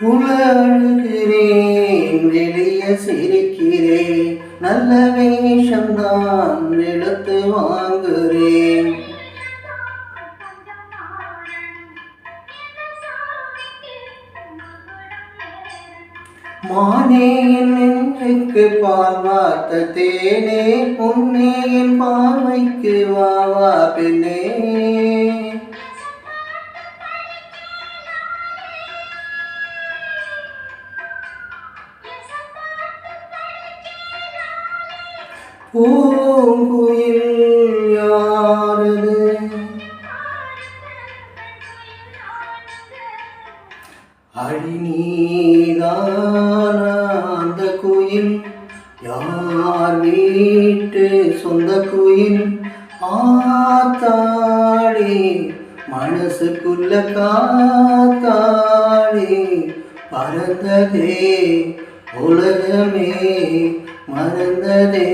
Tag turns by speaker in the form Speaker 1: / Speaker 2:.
Speaker 1: உள்ள அழுகிறேன், வெளிய சிரிக்கிறேன், நல்ல வேஷம்தான் எடுத்து வாங்குறேன். மானே என் நெஞ்சுக்கு பால் வார்த்த தேனே, பொன்னே என் பார்வைக்கு வா வா பெண்ணே. பூங்குயில் யாரது? அடி நீதானா அந்த குயில்? யார் வீட்டு சொந்த குயில்? ஆத்தாடி மனசுக்குள்ள காத்தாடி பறந்ததே உலகமே மறந்ததே.